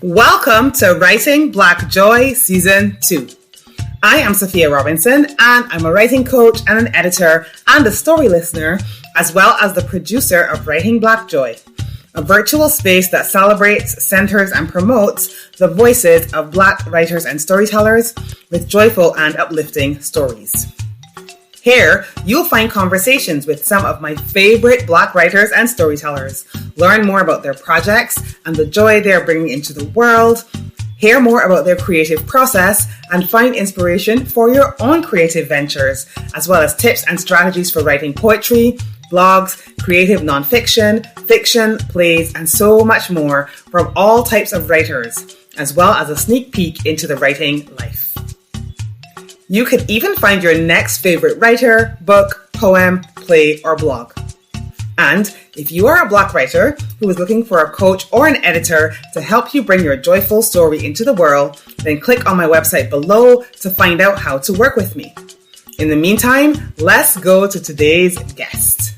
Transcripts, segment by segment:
Welcome to Writing Black Joy Season 2. I am Sophia Robinson, and I'm a writing coach and an editor and a story listener, as well as the producer of Writing Black Joy, a virtual space that celebrates, centers, and promotes the voices of Black writers and storytellers with joyful and uplifting stories. Here, you'll find conversations with some of my favorite Black writers and storytellers, learn more about their projects and the joy they're bringing into the world, hear more about their creative process, and find inspiration for your own creative ventures, as well as tips and strategies for writing poetry, blogs, creative nonfiction, fiction, plays, and so much more from all types of writers, as well as a sneak peek into the writing life. You could even find your next favorite writer, book, poem, play, or blog. And if you are a Black writer who is looking for a coach or an editor to help you bring your joyful story into the world, then click on my website below to find out how to work with me. In the meantime, let's go to today's guest.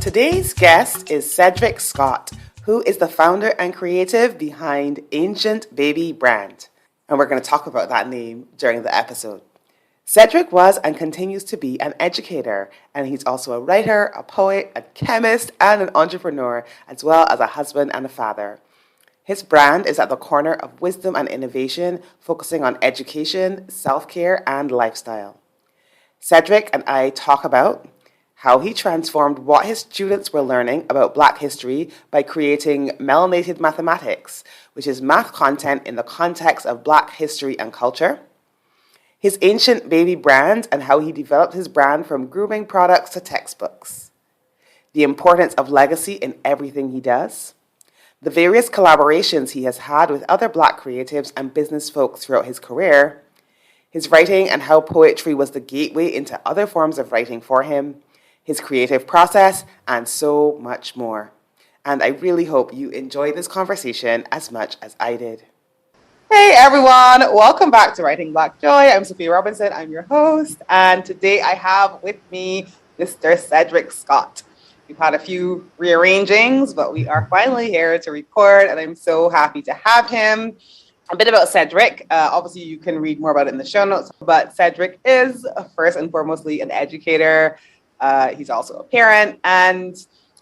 Today's guest is Cedric Scott, who is the founder and creative behind Ancient Baby brand. And we're going to talk about that name during the episode. Cedric was and continues to be an educator, and he's also a writer, a poet, a chemist, and an entrepreneur, as well as a husband and a father. His brand is at the corner of wisdom and innovation, focusing on education, self-care, and lifestyle. Cedric and I talk about how he transformed what his students were learning about Black history by creating Melanated Mathematics, which is math content in the context of Black history and culture, his Ancient Baby brand and how he developed his brand from grooming products to textbooks, the importance of legacy in everything he does, the various collaborations he has had with other Black creatives and business folks throughout his career, his writing and how poetry was the gateway into other forms of writing for him, his creative process, and so much more. And I really hope you enjoy this conversation as much as I did. Hey everyone, welcome back to Writing Black Joy. I'm Sophia Robinson, I'm your host, and today I have with me Mr. Cedric Scott. We've had a few rearrangings, but we are finally here to record, and I'm so happy to have him. A bit about Cedric. Obviously, you can read more about it in the show notes, but Cedric is first and foremostly an educator. He's also a parent, and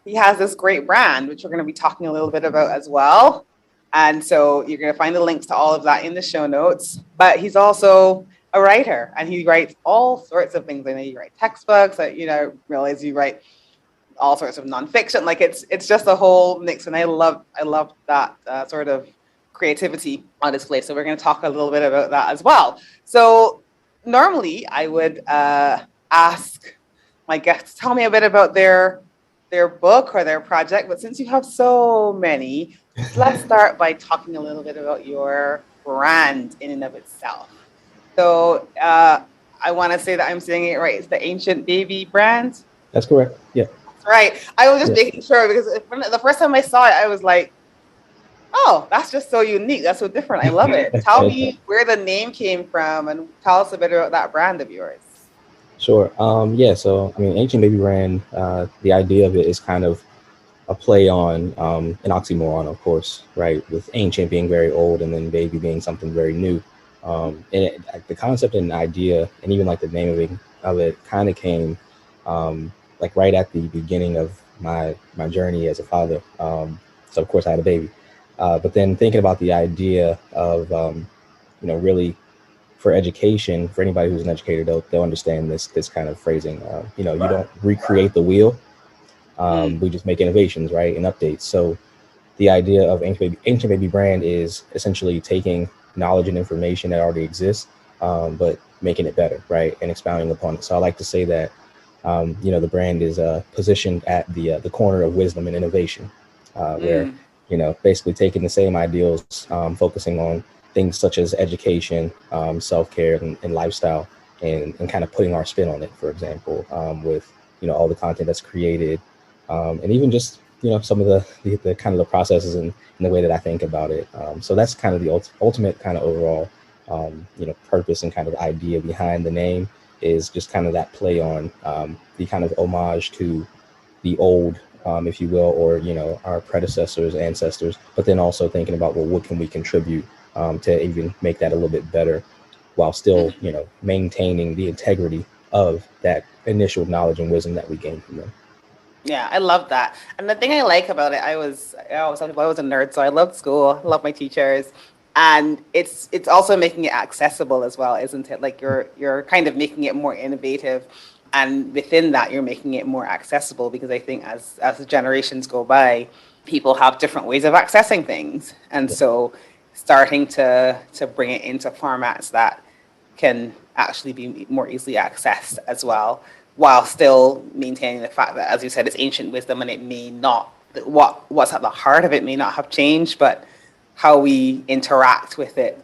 he has this great brand, which we're going to be talking a little bit about as well. And so you're going to find the links to all of that in the show notes. But he's also a writer, and he writes all sorts of things. I know you write textbooks. I realize you write all sorts of nonfiction. Like it's just a whole mix, and I love that sort of creativity on display. So we're going to talk a little bit about that as well. So normally I would ask my guests to tell me a bit about their book or their project, but since you have so many, let's start by talking a little bit about your brand in and of itself. So I want to say that I'm saying it right. It's the Ancient Baby brand. That's correct. Yeah. That's right. I was just making sure because the first time I saw it, I was like, oh, that's just so unique. That's so different. I love it. Tell me where the name came from and tell us a bit about that brand of yours. Sure. So, Ancient Baby brand, the idea of it is kind of a play on an oxymoron, of course, right? With ancient being very old and then baby being something very new. The concept and idea and even like the name of it kind of came like right at the beginning of my journey as a father. So, of course, I had a baby. But then thinking about the idea of, really for education, for anybody who's an educator, they'll understand this kind of phrasing. You don't recreate the wheel. We just make innovations, right, and updates. So the idea of Ancient Baby brand is essentially taking knowledge and information that already exists, but making it better, right, and expounding upon it. So I like to say that, the brand is positioned at the corner of wisdom and innovation, where, basically taking the same ideals, focusing on things such as education, self-care, and lifestyle, and kind of putting our spin on it, for example, with, all the content that's created, and even just, some of the kind of the processes and the way that I think about it. So that's kind of the ultimate kind of overall, purpose and kind of idea behind the name is just kind of that play on the kind of homage to the old if you will, or, our predecessors, ancestors, but then also thinking about, well, what can we contribute to even make that a little bit better while still, maintaining the integrity of that initial knowledge and wisdom that we gained from them. Yeah, I love that. And the thing I like about it, I always tell people I was a nerd, so I loved school, I love my teachers. And it's also making it accessible as well, isn't it? Like you're kind of making it more innovative. And within that, you're making it more accessible, because I think as the generations go by, people have different ways of accessing things. And so starting to bring it into formats that can actually be more easily accessed as well, while still maintaining the fact that, as you said, it's ancient wisdom, and it may not, what's at the heart of it may not have changed, but how we interact with it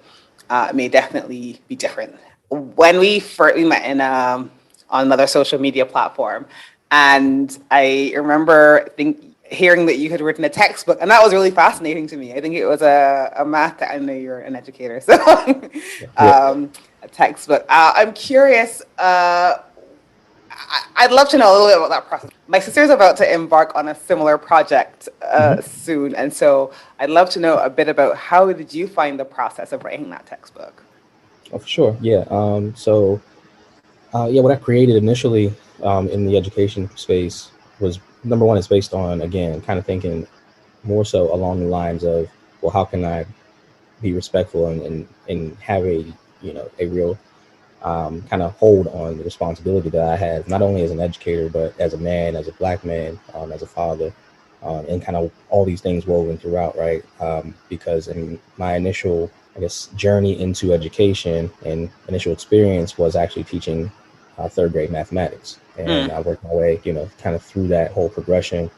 may definitely be different. When we met in on another social media platform, and I remember hearing that you had written a textbook, and that was really fascinating to me. I think it was a math. I know you're an educator, so a textbook. I'm curious. I'd love to know a little bit about that process. My sister's about to embark on a similar project soon, and so I'd love to know a bit about how did you find the process of writing that textbook? Oh, for sure. Yeah. What I created initially in the education space was, number one, it's based on, again, kind of thinking more so along the lines of, well, how can I be respectful and have a real kind of hold on the responsibility that I have, not only as an educator, but as a man, as a Black man, as a father, and kind of all these things woven throughout, right? Because in my initial, I guess, journey into education and initial experience was actually teaching third grade mathematics. And I worked my way, kind of through that whole progression,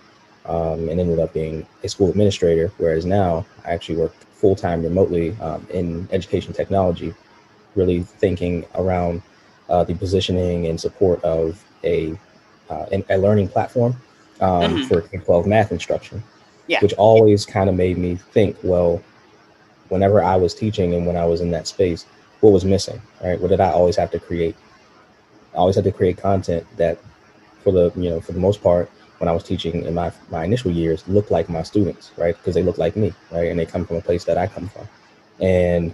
and ended up being a school administrator, whereas now I actually work full-time remotely in education technology, really thinking around the positioning and support of a learning platform for K-12 math instruction, which always kind of made me think, well, whenever I was teaching and when I was in that space, what was missing, right? What did I always have to create? I always had to create content that, for the most part, when I was teaching in my initial years, looked like my students, right? Because they look like me, right? And they come from a place that I come from. And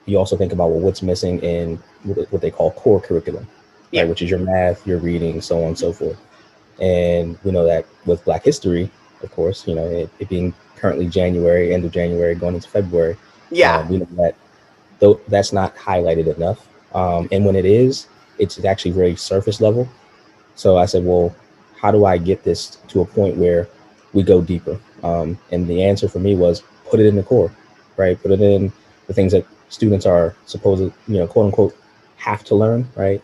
you also think about, well, what's missing in what they call core curriculum, right? Which is your math, your reading, so on and so forth. And we know that with Black history, of course, it being currently January, end of January, going into February, we know that that's not highlighted enough. And when it is, it's actually very surface level. So I said, well, how do I get this to a point where we go deeper? And the answer for me was put it in the core, right? Put it in the things that students are supposed to, quote unquote, have to learn, right?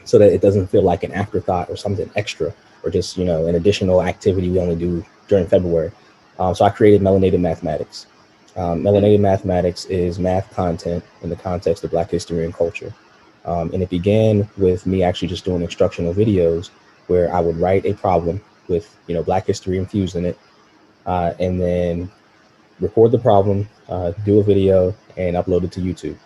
So that it doesn't feel like an afterthought or something extra, or just, an additional activity we only do during February. So I created Melanated Mathematics. Melanated Mathematics is math content in the context of Black history and culture. And it began with me actually just doing instructional videos where I would write a problem with, Black history infused in it, and then record the problem, do a video, and upload it to YouTube.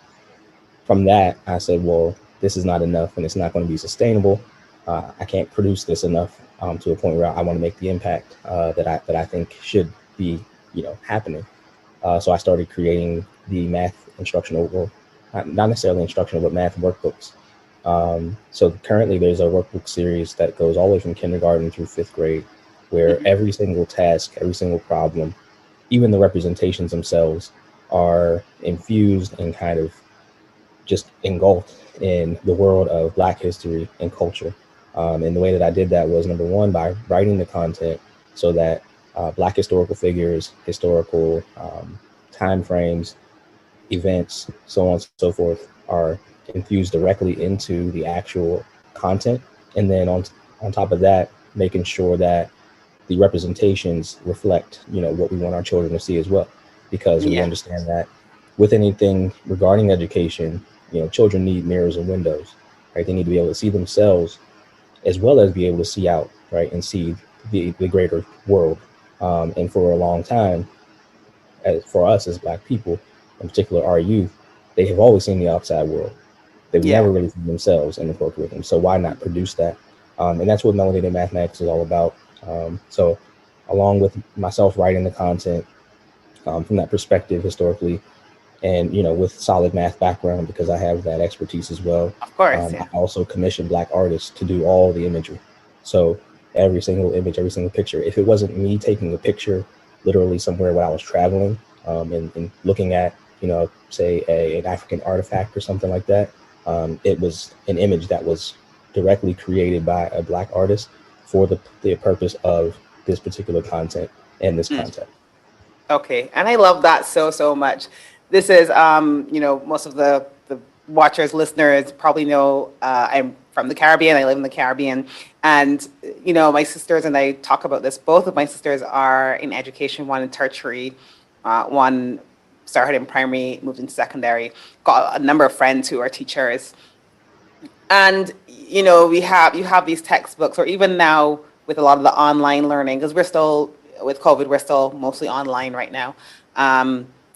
From that, I said, well, this is not enough and it's not going to be sustainable. I can't produce this enough to a point where I want to make the impact that I think should be, happening. So I started creating the math instructional, well, not necessarily instructional, but math workbooks. So currently there's a workbook series that goes all the way from kindergarten through 5th grade, where every single task, every single problem, even the representations themselves are infused and kind of just engulfed in the world of Black history and culture. And the way that I did that was, number one, by writing the content so that Black historical figures, historical time frames, events, so on and so forth, are infused directly into the actual content. And then on top of that, making sure that the representations reflect, what we want our children to see as well. Because we understand that with anything regarding education, children need mirrors and windows, right? They need to be able to see themselves as well as be able to see out, right? And see the greater world. And for a long time, for us as Black people, in particular our youth, they have always seen the outside world. They've never really seen themselves in the core curriculum. So why not produce that? And that's what Melanated Mathematics is all about. So along with myself writing the content from that perspective historically, and with solid math background because I have that expertise as well. Of course, yeah. I also commission Black artists to do all the imagery. So every single image, every single picture. If it wasn't me taking a picture, literally somewhere when I was traveling, and looking at say an African artifact or something like that, it was an image that was directly created by a Black artist for the purpose of this particular content and this content. Okay, and I love that so much. This is, most of the watchers, listeners probably know I'm from the Caribbean. I live in the Caribbean. And, my sisters and I talk about this. Both of my sisters are in education, one in tertiary, one started in primary, moved into secondary, got a number of friends who are teachers. And, you have these textbooks, or even now with a lot of the online learning, because with COVID, we're still mostly online right now.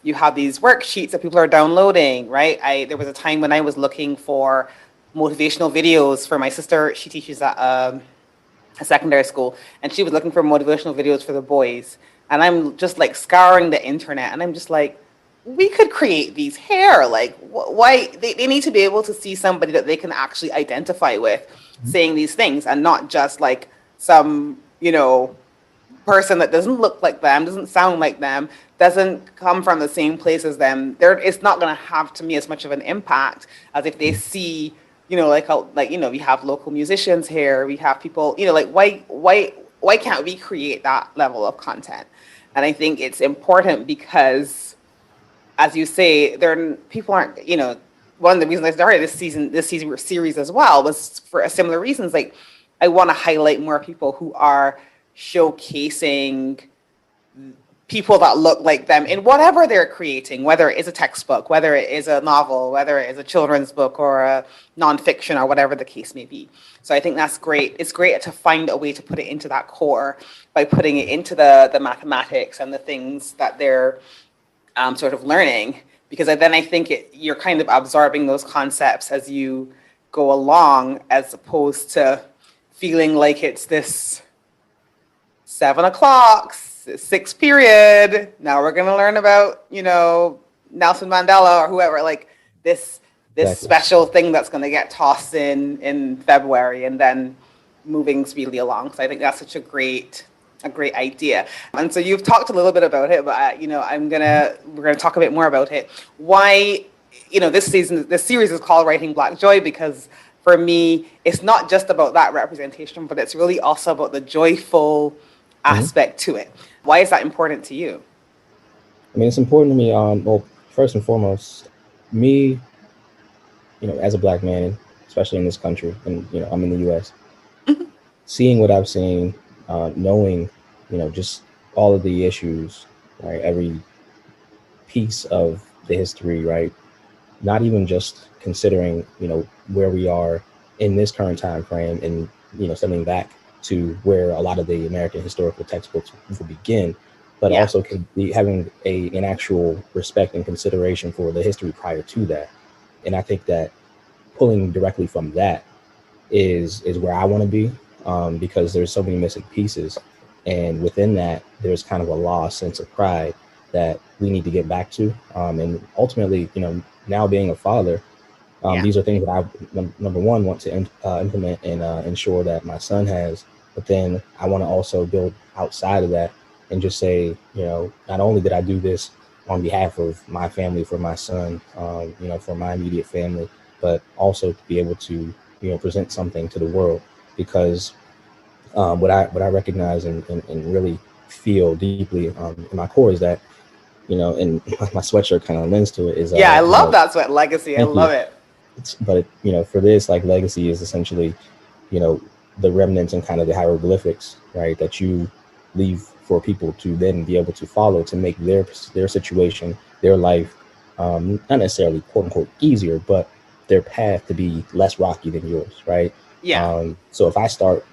You have these worksheets that people are downloading, right? There was a time when I was looking for motivational videos for my sister. She teaches at a secondary school, and she was looking for motivational videos for the boys. And I'm just like scouring the internet, and I'm just like, we could create these here. Like, why? They need to be able to see somebody that they can actually identify with saying these things, and not just like some, person that doesn't look like them, doesn't sound like them, doesn't come from the same place as them. It's not going to have, to me, as much of an impact as if they see, we have local musicians here, we have people, why can't we create that level of content? And I think it's important because, as you say, people aren't, one of the reasons I started this series as well was for similar reasons. Like, I want to highlight more people who are showcasing people that look like them in whatever they're creating, whether it is a textbook, whether it is a novel, whether it is a children's book or a nonfiction or whatever the case may be. So I think that's great. It's great to find a way to put it into that core by putting it into the mathematics and the things that they're sort of learning, because then I think you're kind of absorbing those concepts as you go along, as opposed to feeling like it's this 7 o'clock, 6th period. Now we're going to learn about, Nelson Mandela or whoever, like this exactly. Special thing that's going to get tossed in February and then moving speedily along. So I think that's such a great idea. And so you've talked a little bit about it, but we're going to talk a bit more about it. Why, this series is called Writing Black Joy, because for me, it's not just about that representation, but it's really also about the joyful aspect to it. Why is that important to you? I mean, it's important to me. Well, first and foremost, me, as a Black man, especially in this country, and I'm in the U.S., seeing what I've seen, knowing, just all of the issues, right? Every piece of the history, right? Not even just considering, where we are in this current time frame, and stepping back to where a lot of the American historical textbooks will begin, but also could be having an actual respect and consideration for the history prior to that. And I think that pulling directly from that is where I want to be, because there's so many missing pieces. And within that, there's kind of a lost sense of pride that we need to get back to. And ultimately, now being a father, these are things that I, number one, want to implement and ensure that my son has. But then I want to also build outside of that and just say, not only did I do this on behalf of my family, for my son, for my immediate family, but also to be able to, present something to the world. Because what I recognize and really feel deeply in my core is that, and my sweatshirt kind of lends to it, is I love that sweat legacy. I love it. But for this, like, legacy is essentially, the remnants and kind of the hieroglyphics, right, that you leave for people to then be able to follow, to make their situation, their life, not necessarily quote unquote easier, but their path to be less rocky than yours, right? So if I start,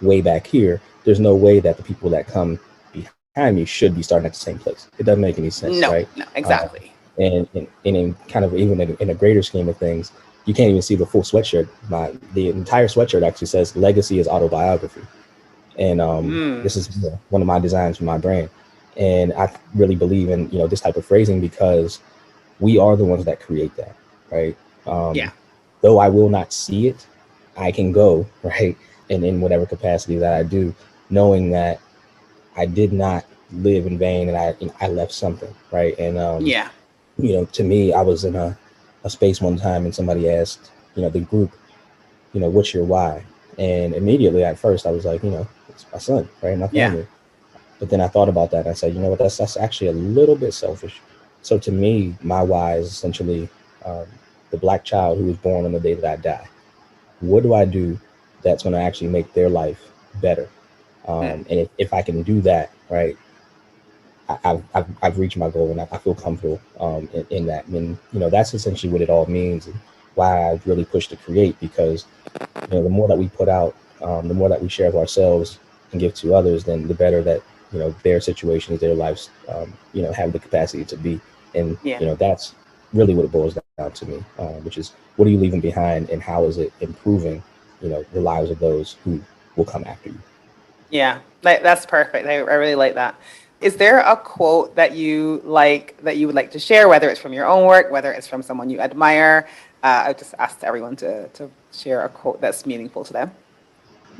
way back here, there's no way that the people that come behind me should be starting at the same place. It doesn't make any sense, right? No, exactly. And in kind of even in a greater scheme of things, you can't even see the full sweatshirt. The entire sweatshirt actually says legacy is autobiography. And this is one of my designs for my brand. And I really believe in, this type of phrasing because we are the ones that create that, right? Yeah. Though I will not see it, I can go, right? And in whatever capacity that I do, knowing that I did not live in vain and I left something, right? And, Yeah. to me, I was in a space one time and somebody asked, the group, what's your why? And immediately at first I was like, it's my son, right? My Yeah. family. But then I thought about that and I said, you know what, that's actually a little bit selfish. So to me, my why is essentially um, the Black child who was born on the day that I die. What do I do that's going to actually make their life better? And if I can do that, right, I've reached my goal and I feel comfortable in that. And, that's essentially what it all means and why I really push to create because, the more that we put out, the more that we share of ourselves and give to others, then the better that, their situations, their lives, have the capacity to be. And, that's really what it boils down to me, which is what are you leaving behind and how is it improving, the lives of those who will come after you. Yeah, that's perfect. I really like that. Is there a quote that you would like to share, whether it's from your own work, whether it's from someone you admire? I just asked everyone to share a quote that's meaningful to them.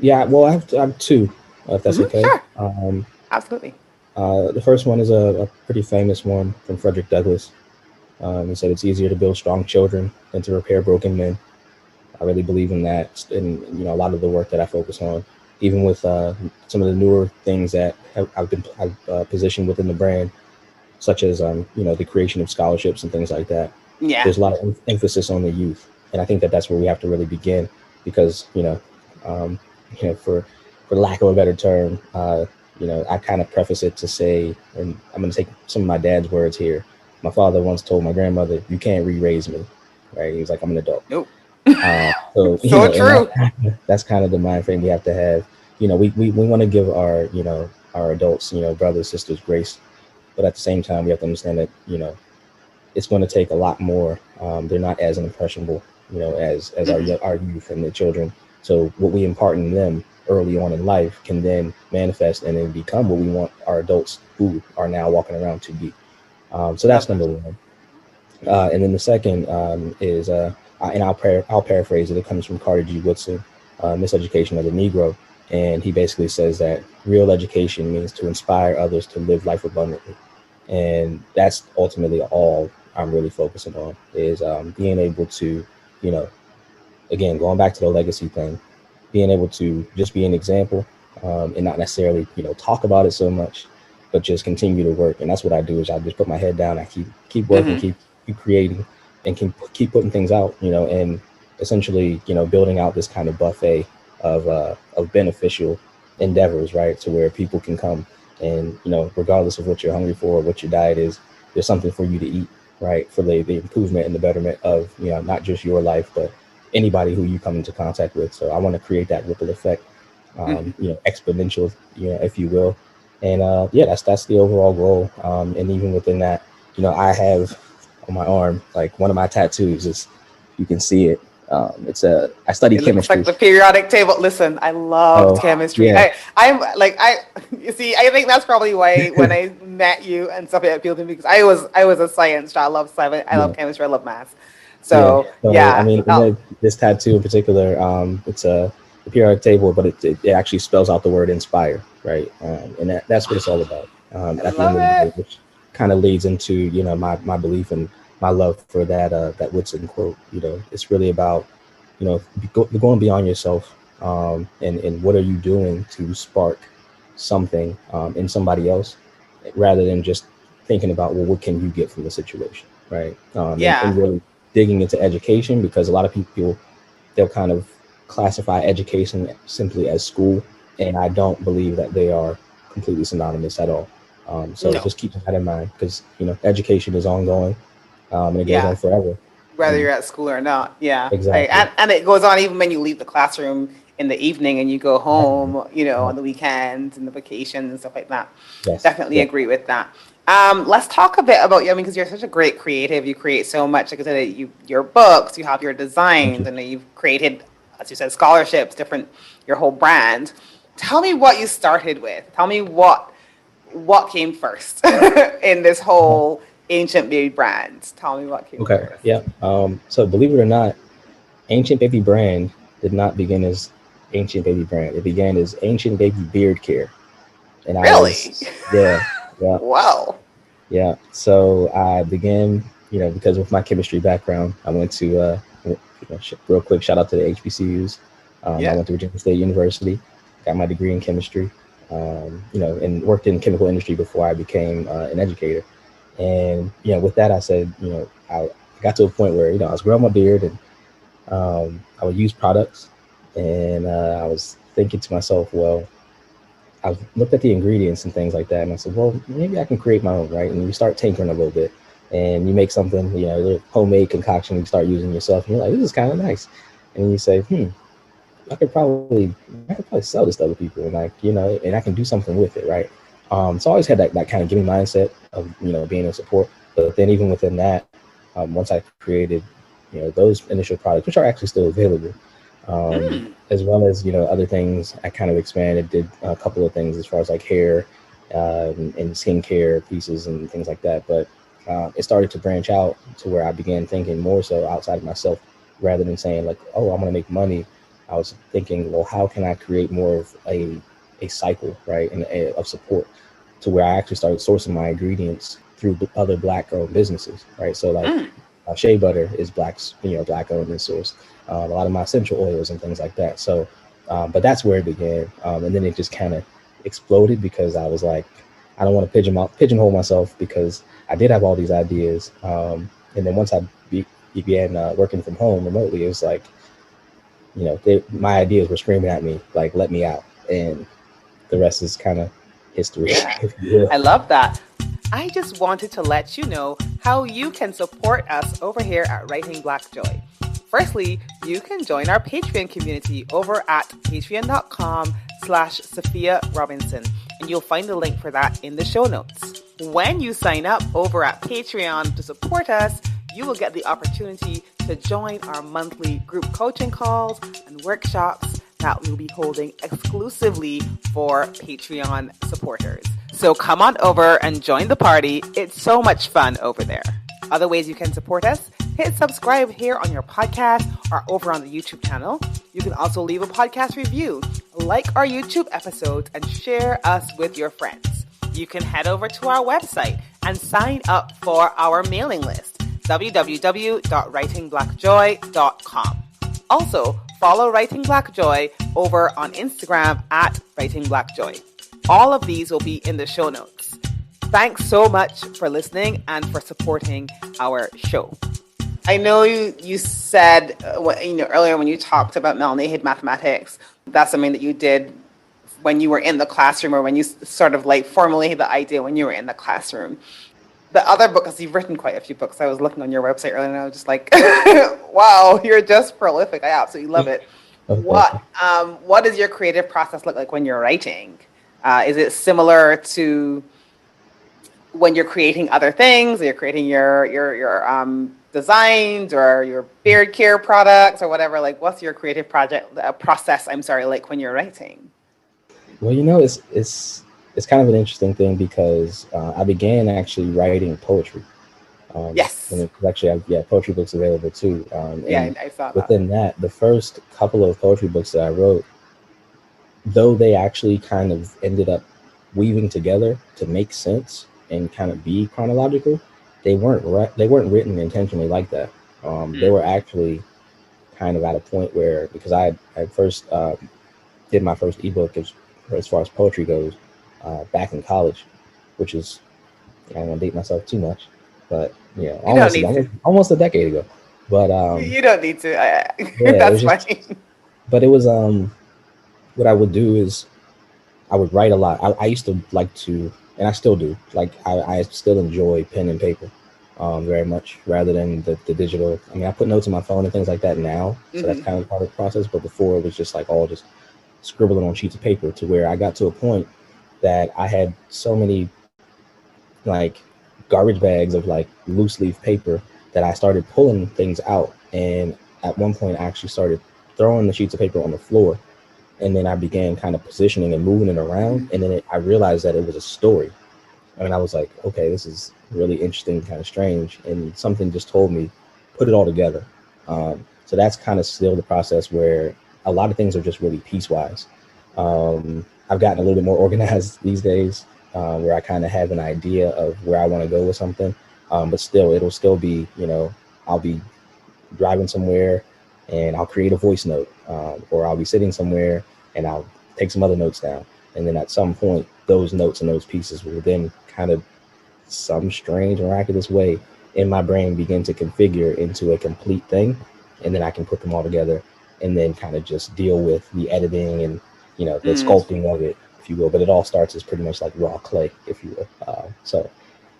Yeah, well, I have two, if that's okay. Sure. Absolutely. The first one is a pretty famous one from Frederick Douglass. He said, "It's easier to build strong children than to repair broken men." I really believe in that, and a lot of the work that I focus on, even with some of the newer things that I've positioned within the brand, such as the creation of scholarships and things like that. Yeah. There's a lot of emphasis on the youth, and I think that that's where we have to really begin, because um, for lack of a better term, I kind of preface it to say, and I'm going to take some of my dad's words here. My father once told my grandmother, "You can't re-raise me," right? He was like, "I'm an adult." Nope. So So true. That's kind of the mind frame we have to have. We want to give our adults, brothers, sisters, grace, but at the same time we have to understand that it's going to take a lot more. They're not as impressionable, as our youth and the children. So what we impart in them early on in life can then manifest and then become what we want our adults who are now walking around to be. So that's number one. And then the second is, and I'll paraphrase it. It comes from Carter G. Woodson, Miseducation of the Negro. And he basically says that real education means to inspire others to live life abundantly. And that's ultimately all I'm really focusing on is being able to, again, going back to the legacy thing, being able to just be an example and not necessarily, talk about it so much, but just continue to work. And that's what I do is I just put my head down. I keep working, keep creating, and keep putting things out, and essentially, building out this kind of buffet of beneficial endeavors, right? To where people can come and, regardless of what you're hungry for or what your diet is, there's something for you to eat, right? For the improvement and the betterment of, not just your life, but anybody who you come into contact with. So I want to create that ripple effect, exponential, if you will. And that's the overall goal. And even within that, I have on my arm, like one of my tattoos is, you can see it. I study It looks chemistry. like the periodic table. Listen, I love chemistry. Yeah. You see, I think that's probably why when I met you and stuff, it appealed to me because I was a science child. I love science. I love chemistry. I love math. So I mean, this tattoo in particular, it's the periodic table, but it actually spells out the word inspire, right? And that's what it's all about. At the end of the day, which kind of leads into my belief and my love for that Woodson quote. It's really about going beyond yourself, and what are you doing to spark something in somebody else, rather than just thinking about, well, what can you get from the situation, right? And really digging into education, because a lot of people, they'll kind of classify education simply as school, and I don't believe that they are completely synonymous at all. Just keep that in mind, because education is ongoing, and it goes on forever, whether you're at school or not. Exactly. And it goes on even when you leave the classroom in the evening and you go home, on the weekends and the vacations and stuff like that. Yes. Definitely agree with that. Let's talk a bit about you. I mean, because you're such a great creative, you create so much. Like I said, your books, you have your designs, and you've created, as you said, scholarships, your whole brand. tell me what you started with. Tell me what came first in this whole Ancient Baby brand. Tell me what came Okay. first. Yeah. So believe it or not, Ancient Baby brand did not begin as Ancient Baby brand. It began as Ancient Baby Beard Care. And I Really? was, yeah, yeah, Wow. yeah. So I began, because with my chemistry background, I went to, real quick, shout out to the HBCUs. I Yeah. went to Virginia State University, got my degree in chemistry, and worked in chemical industry before I became an educator. And, with that, I said, I got to a point where, I was growing my beard and I would use products. And I was thinking to myself, well, I've looked at the ingredients and things like that, and I said, well, maybe I can create my own, right? And you start tinkering a little bit, and you make something, a little homemade concoction you start using yourself, and you're like, this is kind of nice. And you say, I could probably sell this to other people, and and I can do something with it, right? So I always had that kind of giving mindset of, being in support. But then even within that, once I created, those initial products, which are actually still available, as well as other things, I kind of expanded, did a couple of things as far as like hair and skincare pieces and things like that. But it started to branch out to where I began thinking more so outside of myself, rather than saying like, oh, I'm going to make money. I was thinking, well, how can I create more of a cycle, right, and of support, to where I actually started sourcing my ingredients through other Black-owned businesses, right? So like shea butter is Black-owned and sourced. A lot of my essential oils and things like that. So, but that's where it began. And then it just kind of exploded because I was like, I don't want to pigeonhole myself, because I did have all these ideas. And then once I began working from home remotely, it was like, my ideas were screaming at me, like, let me out. And the rest is kind of history. Yeah. I love that. I just wanted to let you know how you can support us over here at Writing Black Joy. Firstly, you can join our Patreon community over at patreon.com/Sophia Robinson, and you'll find the link for that in the show notes. When you sign up over at Patreon to support us, you will get the opportunity to join our monthly group coaching calls and workshops that we'll be holding exclusively for Patreon supporters. So come on over and join the party. It's so much fun over there. Other ways you can support us: hit subscribe here on your podcast or over on the YouTube channel. You can also leave a podcast review, like our YouTube episodes, and share us with your friends. You can head over to our website and sign up for our mailing list, www.writingblackjoy.com. Also, follow Writing Black Joy over on Instagram at Writing Black Joy. All of these will be in the show notes. Thanks so much for listening and for supporting our show. I know you said earlier when you talked about Melanated Mathematics, that's something that you did when you were in the classroom, or when you sort of like formulated the idea when you were in the classroom. The other book, because you've written quite a few books. I was looking on your website earlier and I was just like, wow, you're just prolific. I absolutely love it. What does your creative process look like when you're writing? Is it similar to when you're creating other things, or you're creating your designs or your beard care products or whatever? Like, what's your creative process like when you're writing? Well, it's kind of an interesting thing, because I began actually writing poetry. Yes. And actually I have poetry books available too. I saw that. Within that, the first couple of poetry books that I wrote, though they actually kind of ended up weaving together to make sense and kind of be chronological, they weren't written intentionally like that. They were actually kind of at a point where, because I first did my first ebook as far as poetry goes back in college, which is, I don't want to date myself too much, but almost a decade ago. But you don't need to. Yeah, that's fine. But it was what I would do is I would write a lot. I used to like to, and I still do, like I still enjoy pen and paper very much, rather than the digital. I mean, I put notes on my phone and things like that now, so that's kind of part of the process. But before, it was just like all just scribbling on sheets of paper, to where I got to a point that I had so many like garbage bags of like loose leaf paper that I started pulling things out. And at one point I actually started throwing the sheets of paper on the floor and then I began kind of positioning and moving it around, and then I realized that it was a story. And I was like, okay, this is really interesting, kind of strange, and something just told me, put it all together. So that's kind of still the process where a lot of things are just really piecewise. I've gotten a little bit more organized these days, where I kind of have an idea of where I want to go with something, but still, it'll still be, I'll be driving somewhere and I'll create a voice note, or I'll be sitting somewhere and I'll take some other notes down. And then at some point, those notes and those pieces will then kind of some strange, miraculous way in my brain begin to configure into a complete thing. And then I can put them all together and then kind of just deal with the editing and, the sculpting of it, if you will. But it all starts as pretty much like raw clay, if you will. So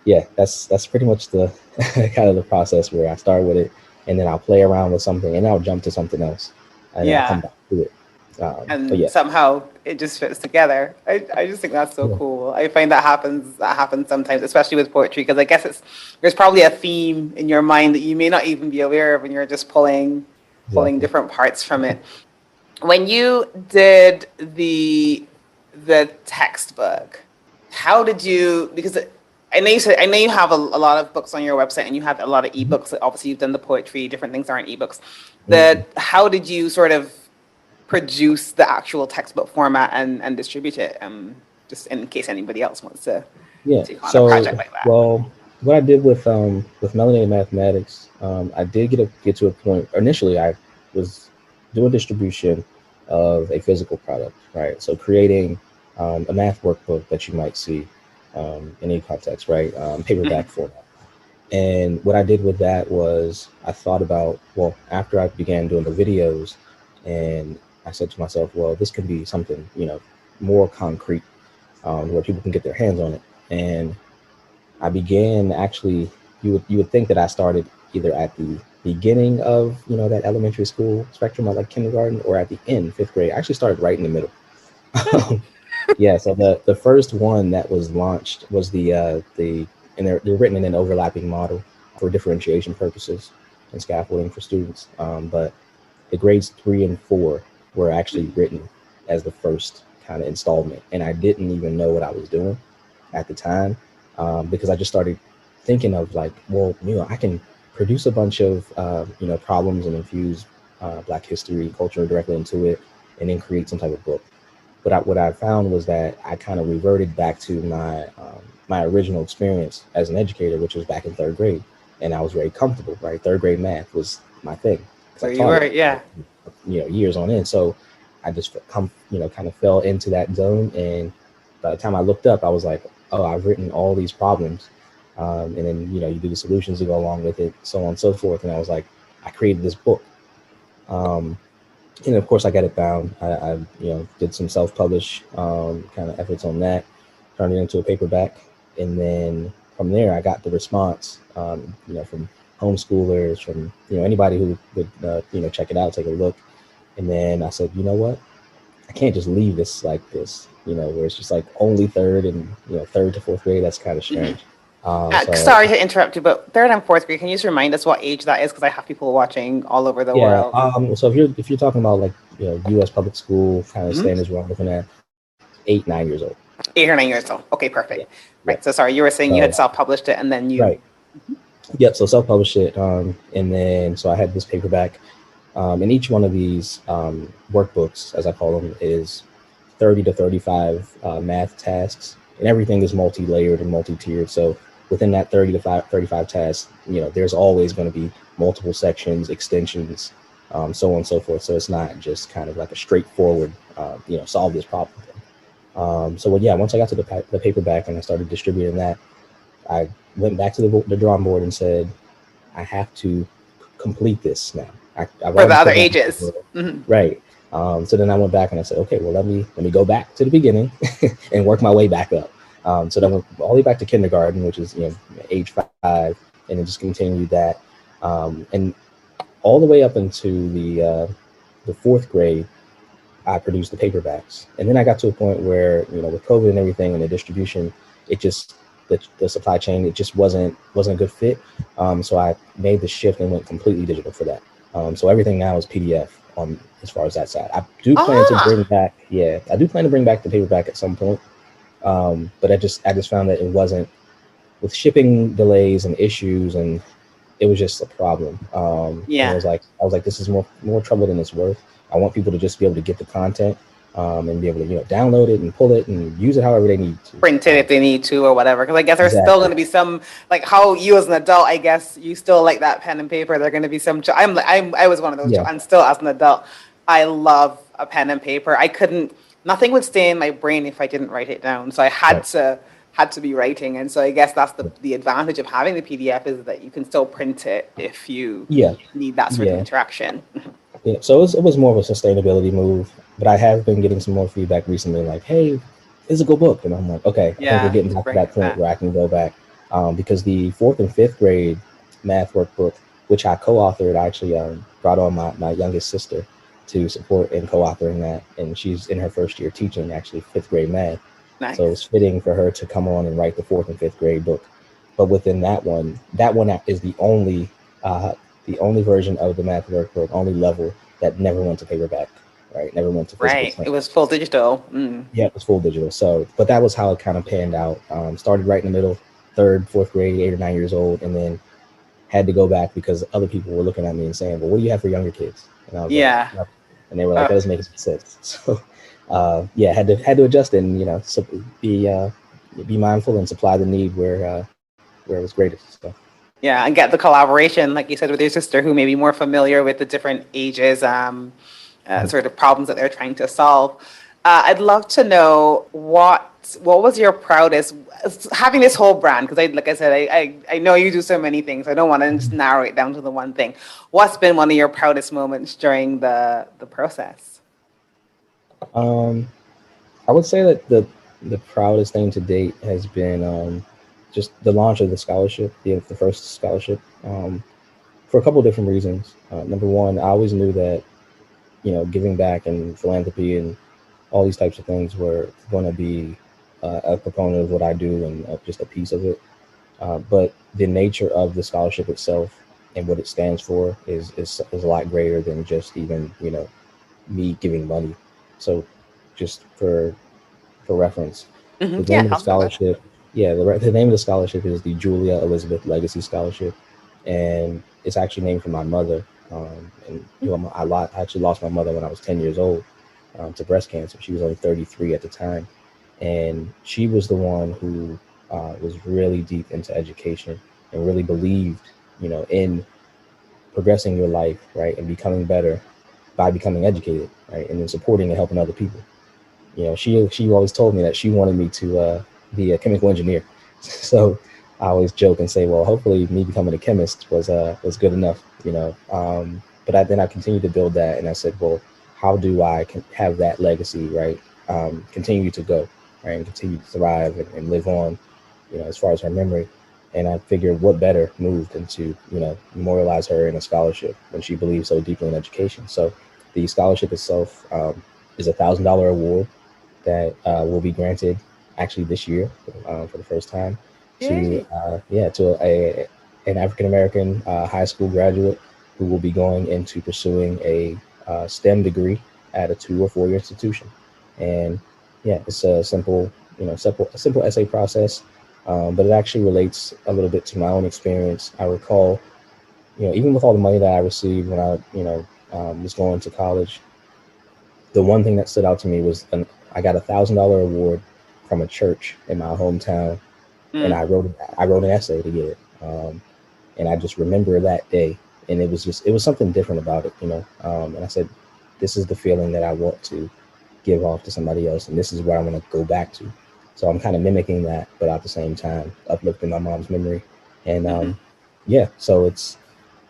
yeah, that's pretty much the kind of the process where I start with it, and then I'll play around with something and I'll jump to something else and then I'll come back to it. And somehow it just fits together. I just think that's so cool. I find that happens sometimes, especially with poetry, because I guess there's probably a theme in your mind that you may not even be aware of when you're just pulling different parts from it. When you did the textbook, how did you, because I know you have a lot of books on your website and you have a lot of ebooks. Obviously you've done the poetry, different things aren't ebooks. How did you sort of produce the actual textbook format and distribute it, just in case anybody else wants to take on a project like that? Well, what I did with Melanated Mathematics, I did get to a point. Initially, I was doing distribution of a physical product, right? So creating a math workbook that you might see in any context, right? Paperback format. And what I did with that was I thought about, well, after I began doing the videos, and I said to myself, well, this could be something, more concrete, where people can get their hands on it. And I began actually, you would think that I started either at the beginning of, that elementary school spectrum, like kindergarten, or at the end, 5th grade. I actually started right in the middle. Yeah, so the first one that was launched was and they're written in an overlapping model for differentiation purposes and scaffolding for students. But the grades 3 and 4 were actually written as the first kind of installment. And I didn't even know what I was doing at the time, because I just started thinking of like, well, I can produce a bunch of, problems and infuse Black history, culture directly into it, and then create some type of book. But what I found was that I kind of reverted back to my original experience as an educator, which was back in 3rd grade. And I was very comfortable, right? 3rd grade math was my thing. So you were, yeah. Years on end. So I just kind of fell into that zone. And by the time I looked up, I was like, oh, I've written all these problems. And then, you do the solutions to go along with it, so on and so forth. And I was like, I created this book. And of course I got it bound. I did some self-publish kind of efforts on that, turned it into a paperback. And then from there, I got the response, from homeschoolers, from, anybody who would, check it out, take a look. And then I said, you know what? I can't just leave this like this, where it's just like only 3rd and, 3rd to 4th grade. That's kind of strange. Sorry to interrupt you, but 3rd and 4th grade, can you just remind us what age that is? Because I have people watching all over the world. So if you're talking about like, U.S. public school kind of standards, we're looking at 8, 9 years old. 8 or 9 years old. Okay, perfect. Yeah. Right. So sorry, you were saying you had self-published it and then you. Right. Yep. So self-published it. And then, so I had this paperback. And each one of these workbooks, as I call them, is 30 to 35 math tasks. And everything is multi-layered and multi-tiered. So within that 30 to 35 tasks, there's always going to be multiple sections, extensions, so on and so forth. So it's not just kind of like a straightforward, solve this problem thing. Once I got to the paperback and I started distributing that, I went back to the drawing board and said, I have to complete this now. For the other ages. Right. So then I went back and I said, okay, well, let me go back to the beginning and work my way back up. So then I went all the way back to kindergarten, which is, age 5, and then just continued that. And all the way up into the 4th grade, I produced the paperbacks. And then I got to a point where, with COVID and everything and the distribution, it just, the supply chain, it just wasn't a good fit. So I made the shift and went completely digital for that. So everything now is PDF. on as far as that side. I do plan to Ah, bring back, I do plan to bring back the paperback at some point. But I just found that it wasn't, with shipping delays and issues, and it was just a problem. And yeah. I was like, this is more trouble than it's worth. I want people to just be able to get the content, and be able to download it and pull it and use it however they need to. Print it if they need to or whatever. Because I guess there's still going Exactly. to be some, like how you as an adult, I guess you still like that pen and paper. There are going to be some. I was one of those. Yeah. And still as an adult, I love a pen and paper. I couldn't. Nothing would stay in my brain if I didn't write it down. So I Right. had to be writing. And so I guess that's the advantage of having the PDF is that you can still print it if you Yeah. need that sort of Yeah. interaction. Yeah. So it was more of a sustainability move, but I have been getting some more feedback recently, like, hey, physical book. And I'm like, okay, I think we're Yeah, getting to back to bring that it point back. where I can go back. Because the fourth and fifth grade math workbook, which I co-authored, I actually brought on my youngest sister to support in co-authoring that. And she's in her first year teaching actually fifth grade math. So it was Nice. fitting for her to come on and write the fourth and fifth grade book. But within that one is the only version of the math workbook, only level that never went to paperback, right? Never went to physical Right. print. It was full digital. Yeah, it was full digital. So, but that was how it kind of panned out. Started right in the middle, third, fourth grade, 8 or 9 years old, and then had to go back because other people were looking at me and saying, "Well, what do you have for younger kids?" And I was like, Yeah. "Nothing." And they were like, Uh, "That doesn't make any sense." So, yeah, had to adjust and be mindful and supply the need where it was greatest. So, yeah, and get the collaboration, like you said, with your sister, who may be more familiar with the different ages, sort of problems that they're trying to solve. I'd love to know what was your proudest having this whole brand? Because like I said, I know you do so many things. I don't want to just narrow it down to the one thing. What's been one of your proudest moments during the process? um, I would say that the proudest thing to date has been just the launch of the scholarship, the first scholarship, for a couple of different reasons. Number one, I always knew that giving back and philanthropy and all these types of things were going to be a proponent of what I do and just a piece of it. But the nature of the scholarship itself and what it stands for is a lot greater than just even me giving money. So just for reference, the Yeah, name of the tell us about that. scholarship, yeah, the name of the scholarship is the Julia Elizabeth Legacy Scholarship, and it's actually named for my mother. And I actually lost my mother when I was 10 years old to breast cancer. She was only 33 at the time, and she was the one who was really deep into education and really believed, in progressing your life, right, and becoming better by becoming educated, right, and then supporting and helping other people. She always told me that she wanted me to be a chemical engineer. So I always joke and say, well, hopefully me becoming a chemist was good enough, But then I continued to build that, and I said, well, how do I have that legacy, right? Continue to go, right, and continue to thrive and live on, as far as her memory. And I figured, what better move than to, memorialize her in a scholarship when she believes so deeply in education. So the scholarship itself is $1,000 award that will be granted actually this year for the first time to Yay. an African American high school graduate who will be going into pursuing a STEM degree at a 2 or 4 year institution. And yeah, it's a simple essay process, but it actually relates a little bit to my own experience. I recall, even with all the money that I received when I was going to college, the one thing that stood out to me was I got $1,000 award from a church in my hometown, and Mm. I wrote an essay to get it, and I just remember that day, and it was something different about it, and I said, this is the feeling that I want to give off to somebody else, and this is where I want to go back to. So I'm kind of mimicking that, but at the same time uplifting my mom's memory, and Hmm. yeah, so it's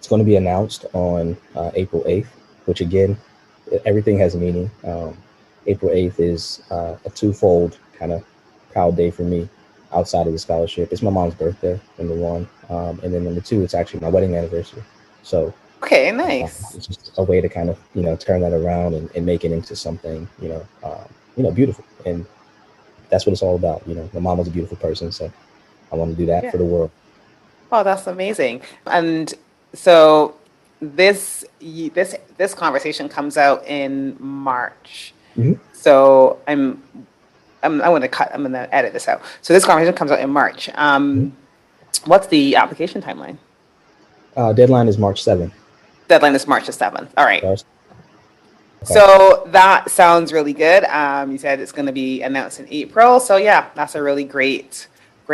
going to be announced on April 8th, which again, everything has meaning. April 8th is a twofold kind of proud day for me outside of the scholarship. It's my mom's birthday, number one. And then number two, it's actually my wedding anniversary. So Okay, nice. it's just a way to kind of, turn that around and make it into something, beautiful. And that's what it's all about. My mom was a beautiful person. So I want to do that Yeah. for the world. Oh, that's amazing. And so this conversation comes out in March. Mhm. So I'm gonna edit this out. So this conversation comes out in March. What's the application timeline? Deadline is March 7th. Deadline is March the 7th. All right. Okay. So that sounds really good. You said it's going to be announced in April. So yeah, that's a really great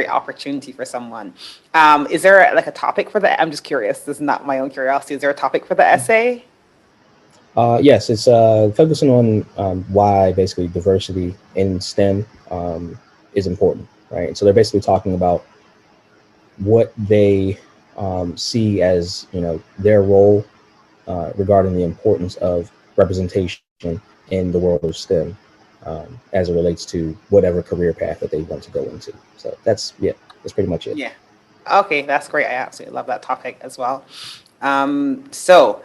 opportunity for someone. Is there like a topic for the? I'm just curious. This is not my own curiosity. Is there a topic for the essay? Yes, it's focusing on why basically diversity in STEM is important, right? So they're basically talking about what they see as, their role regarding the importance of representation in the world of STEM as it relates to whatever career path that they want to go into. So that's pretty much it. Yeah. Okay, that's great. I absolutely love that topic as well. So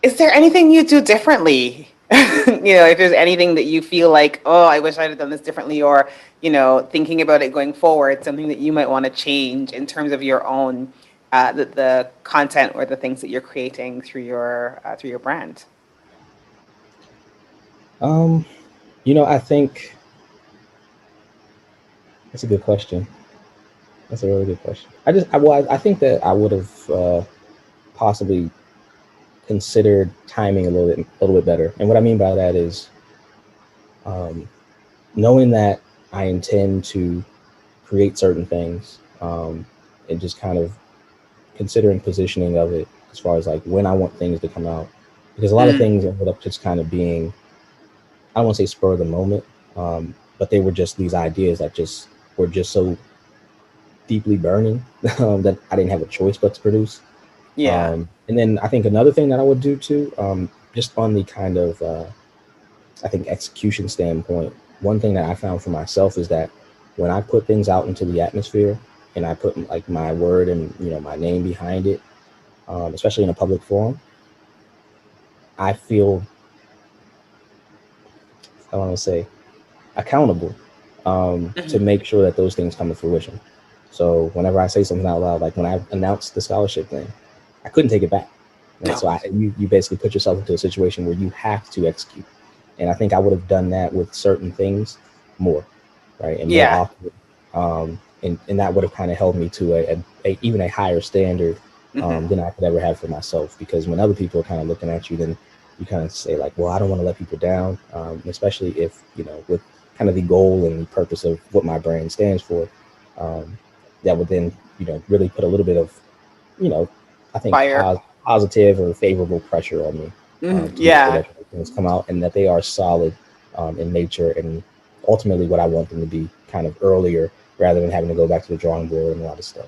is there anything you do differently? If there's anything that you feel like, oh, I wish I'd have done this differently, or, thinking about it going forward, something that you might want to change in terms of your own, the content or the things that you're creating through your brand? I think that's a good question. That's a really good question. I think that I would have possibly considered timing a little bit better. And what I mean by that is knowing that I intend to create certain things and just kind of considering positioning of it as far as like when I want things to come out, because a lot of things ended up just kind of being, I don't want to say spur of the moment, but they were just these ideas that were just so deeply burning that I didn't have a choice but to produce. Yeah. And then I think another thing that I would do too, just on the kind of, I think execution standpoint, one thing that I found for myself is that when I put things out into the atmosphere and I put like my word and, my name behind it, especially in a public forum, I feel, I want to say, accountable to make sure that those things come to fruition. So whenever I say something out loud, like when I announced the scholarship thing, I couldn't take it back. Right? So you basically put yourself into a situation where you have to execute. And I think I would have done that with certain things more, right? And more often. And that would have kind of held me to even a higher standard than I could ever have for myself. Because when other people are kind of looking at you, then you kind of say like, well, I don't want to let people down, especially if, with kind of the goal and the purpose of what my brand stands for, that would then, really put a little bit of, I think positive or favorable pressure on me. That things come out and that they are solid in nature and ultimately what I want them to be kind of earlier rather than having to go back to the drawing board and a lot of stuff.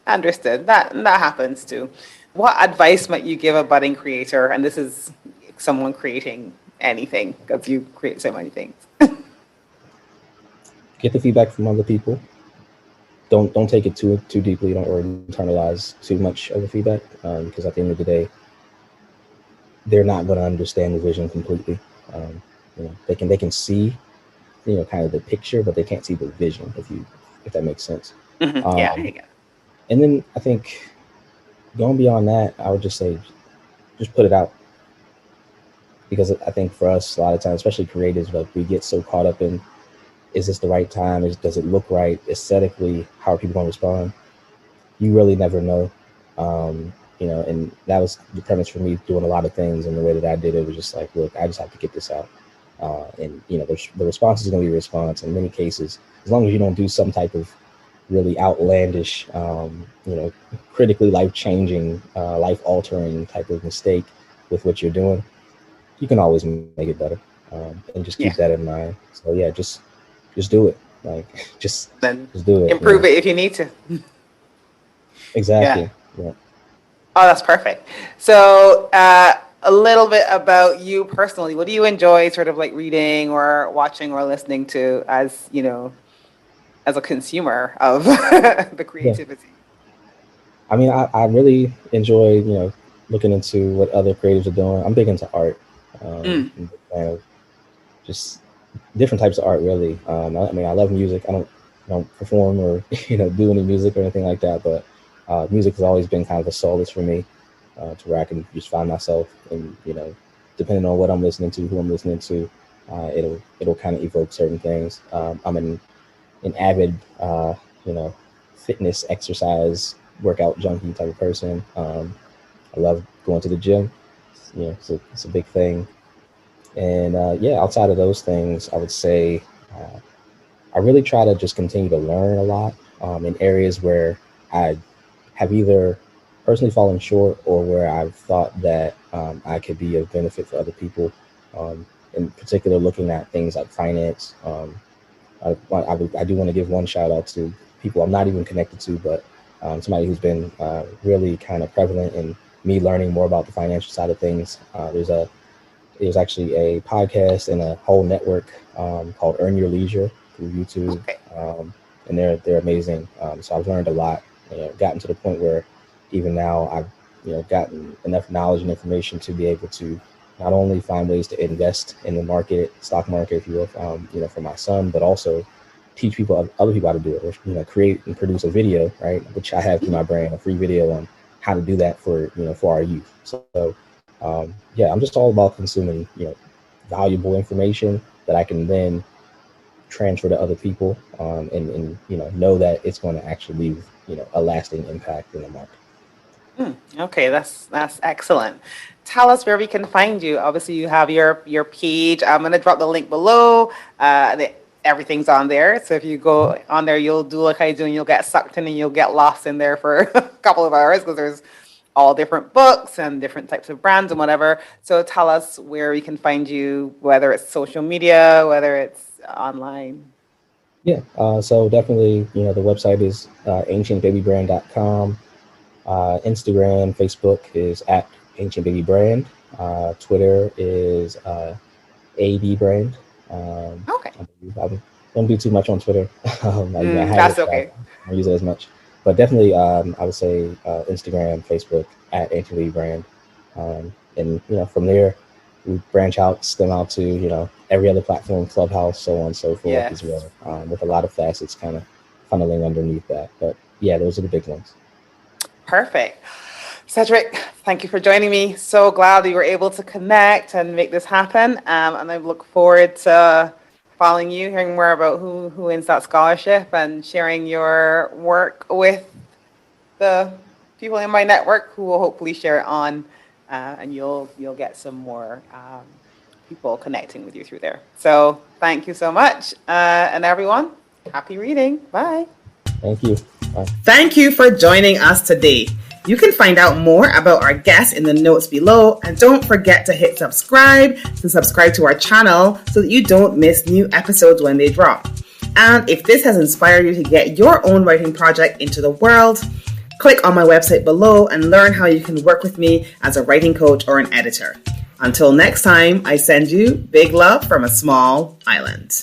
Understood. That happens too. What advice might you give a budding creator? And this is someone creating anything, because you create so many things. Get the feedback from other people. Don't take it too deeply. Don't internalize too much of the feedback because at the end of the day, they're not going to understand the vision completely. They can see, kind of the picture, but they can't see the vision. If that makes sense. Yeah. And then I think going beyond that, I would just say, just put it out. Because I think for us, a lot of times, especially creatives, like we get so caught up in, is this the right time? Does it look right aesthetically? How are people going to respond? You really never know. And that was the premise for me doing a lot of things. And the way that I did it was just like, look, I just have to get this out. And the response is going to be a response in many cases, as long as you don't do some type of really outlandish, critically life-changing, life-altering type of mistake with what you're doing, you can always make it better. And just keep that in mind. So yeah, just do it. Like just do it. Improve it if you need to. Exactly. Yeah. Oh, that's perfect. So a little bit about you personally. What do you enjoy sort of like reading or watching or listening to as, as a consumer of the creativity? Yeah. I mean, I really enjoy, looking into what other creatives are doing. I'm big into art. I'm a fan of just different types of art, really. I mean, I love music. I don't perform or do any music or anything like that, but music has always been kind of a solace for me, to where I can just find myself, and depending on what I'm listening to, who I'm listening to, it'll kind of evoke certain things. I'm an avid, fitness, exercise, workout junkie type of person. I love going to the gym. It's a big thing. And outside of those things, I would say I really try to just continue to learn a lot in areas where I have either personally fallen short, or where I've thought that I could be of benefit for other people. In particular, looking at things like finance. I do want to give one shout out to people I'm not even connected to, but somebody who's been really kind of prevalent in me learning more about the financial side of things. There's actually a podcast and a whole network called Earn Your Leisure through YouTube. Okay. And they're amazing. So I've learned a lot, gotten to the point where even now I've gotten enough knowledge and information to be able to not only find ways to invest in the stock market, if you will, for my son, but also teach other people how to do it, or create and produce a video, right? Which I have through my brand, a free video on how to do that for our youth. So I'm just all about consuming valuable information that I can then transfer to other people, and know that it's going to actually leave a lasting impact in the market. Okay, that's excellent. Tell us where we can find you. Obviously, you have your page. I'm going to drop the link below. Everything's on there. So if you go on there, you'll do like I do, and you'll get sucked in, and you'll get lost in there for a couple of hours, because there's all different books and different types of brands and whatever. So tell us where we can find you, whether it's social media, whether it's online. Yeah, so definitely, the website is ancientbabybrand.com. Instagram, Facebook is at ancientbabybrand. Twitter is ABbrand. Okay. I don't do too much on Twitter. That's okay. I don't use it as much. But definitely, I would say Instagram, Facebook at ancientbabybrand. And from there, we branch out, stem out to, every other platform, Clubhouse, so on and so forth, Yes. as well, with a lot of facets kind of funneling underneath that. But yeah, those are the big ones. Perfect. Cedric, thank you for joining me. So glad we were able to connect and make this happen. And I look forward to following you, hearing more about who wins that scholarship, and sharing your work with the people in my network who will hopefully share it on, and you'll get some more people connecting with you through there. So thank you so much. And everyone, happy reading. Bye. Thank you. Bye. Thank you for joining us today. You can find out more about our guests in the notes below, and don't forget to hit subscribe to our channel so that you don't miss new episodes when they drop. And if this has inspired you to get your own writing project into the world, click on my website below and learn how you can work with me as a writing coach or an editor. Until next time, I send you big love from a small island.